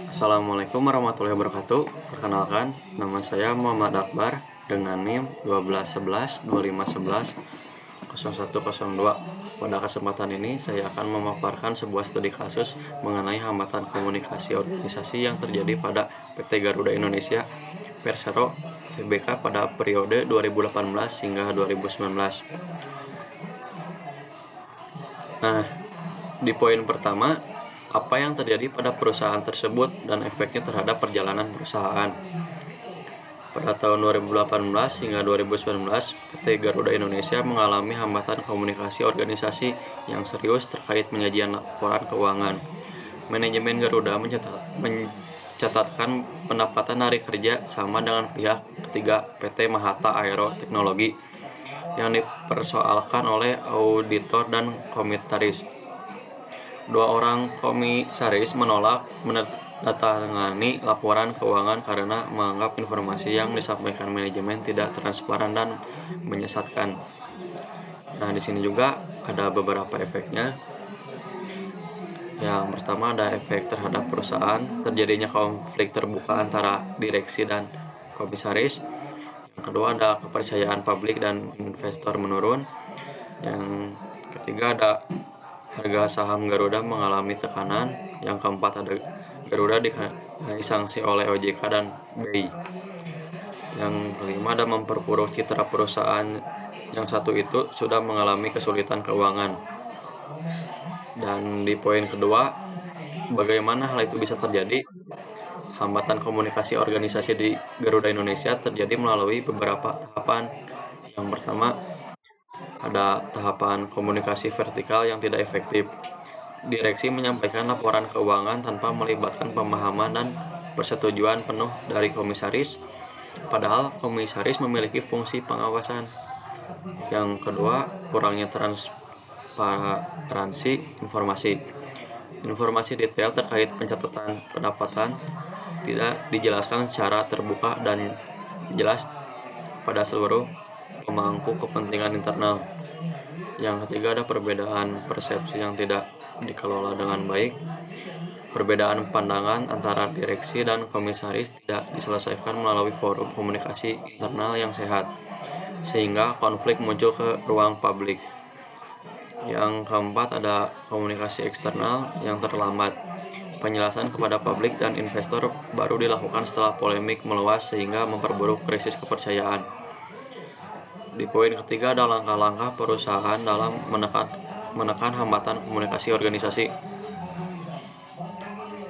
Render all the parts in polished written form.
Assalamualaikum warahmatullahi wabarakatuh. Perkenalkan, nama saya Muhammad Akbar dengan NIM 121125110102. Pada kesempatan ini saya akan memaparkan sebuah studi kasus mengenai hambatan komunikasi organisasi yang terjadi pada PT Garuda Indonesia Persero Tbk pada periode 2018 hingga 2019. Nah, di poin pertama, apa yang terjadi pada perusahaan tersebut dan efeknya terhadap perjalanan perusahaan. Pada tahun 2018 hingga 2019, PT Garuda Indonesia mengalami hambatan komunikasi organisasi yang serius terkait penyajian laporan keuangan. Manajemen Garuda mencatatkan pendapatan hari kerja sama dengan pihak ketiga PT Mahata Aero Teknologi yang dipersoalkan oleh auditor dan komisaris. Dua orang komisaris menolak menandatangani laporan keuangan karena menganggap informasi yang disampaikan manajemen tidak transparan dan menyesatkan. Nah, di sini juga ada beberapa efeknya. Yang pertama ada efek terhadap perusahaan, terjadinya konflik terbuka antara direksi dan komisaris. Yang kedua ada kepercayaan publik dan investor menurun. Yang ketiga ada harga saham Garuda mengalami tekanan. Yang keempat ada Garuda dikenai sanksi oleh OJK dan BI. Yang kelima ada memperburuk citra perusahaan yang satu itu sudah mengalami kesulitan keuangan. Dan di poin kedua, bagaimana hal itu bisa terjadi? Hambatan komunikasi organisasi di Garuda Indonesia terjadi melalui beberapa tahapan. Yang pertama, ada tahapan komunikasi vertikal yang tidak efektif. Direksi menyampaikan laporan keuangan tanpa melibatkan pemahaman dan persetujuan penuh dari komisaris, padahal komisaris memiliki fungsi pengawasan. Yang kedua, kurangnya transparansi informasi. Informasi detail terkait pencatatan pendapatan tidak dijelaskan secara terbuka dan jelas pada seluruh pemangku kepentingan internal. Yang ketiga ada perbedaan persepsi yang tidak dikelola dengan baik. Perbedaan pandangan antara direksi dan komisaris tidak diselesaikan melalui forum komunikasi internal yang sehat, sehingga konflik muncul ke ruang publik. Yang keempat ada komunikasi eksternal yang terlambat. Penjelasan kepada publik dan investor baru dilakukan setelah polemik meluas sehingga memperburuk krisis kepercayaan. Di poin ketiga ada langkah-langkah perusahaan dalam menekan hambatan komunikasi organisasi.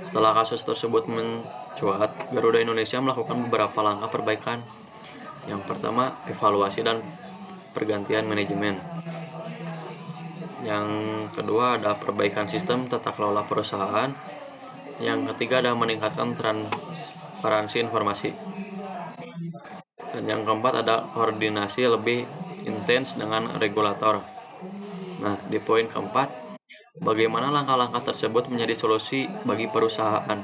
Setelah kasus tersebut mencuat, Garuda Indonesia melakukan beberapa langkah perbaikan. Yang pertama, evaluasi dan pergantian manajemen. Yang kedua ada perbaikan sistem tata kelola perusahaan. Yang ketiga ada meningkatkan transparansi informasi. Dan yang keempat ada koordinasi lebih intens dengan regulator. Nah, di poin keempat, bagaimana langkah-langkah tersebut menjadi solusi bagi perusahaan?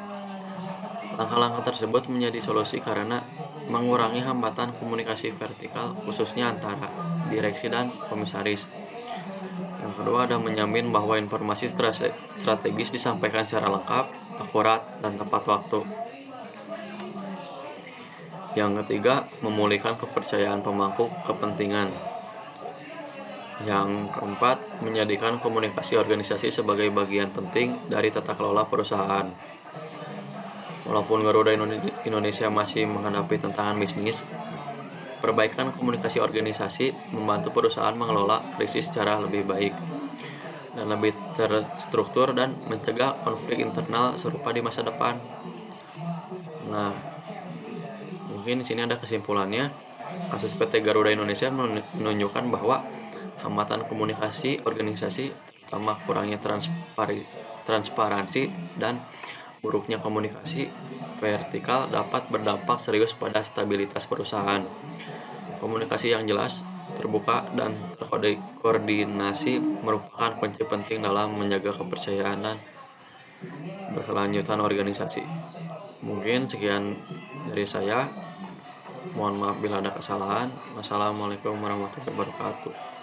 Langkah-langkah tersebut menjadi solusi karena mengurangi hambatan komunikasi vertikal khususnya antara direksi dan komisaris. Yang kedua ada menjamin bahwa informasi strategis disampaikan secara lengkap, akurat, dan tepat waktu. Yang ketiga, memulihkan kepercayaan pemangku kepentingan. Yang keempat, menjadikan komunikasi organisasi sebagai bagian penting dari tata kelola perusahaan. Walaupun Garuda Indonesia masih menghadapi tantangan bisnis, perbaikan komunikasi organisasi membantu perusahaan mengelola krisis secara lebih baik dan lebih terstruktur dan mencegah konflik internal serupa di masa depan. Nah, mungkin di sini ada kesimpulannya. Kasus PT Garuda Indonesia menunjukkan bahwa hambatan komunikasi organisasi, terutama kurangnya transparansi dan buruknya komunikasi vertikal dapat berdampak serius pada stabilitas perusahaan. Komunikasi yang jelas, terbuka, dan terkoordinasi merupakan kunci penting dalam menjaga kepercayaan dan berkelanjutan organisasi. Mungkin sekian dari saya. Mohon maaf bila ada kesalahan. Wassalamualaikum warahmatullahi wabarakatuh.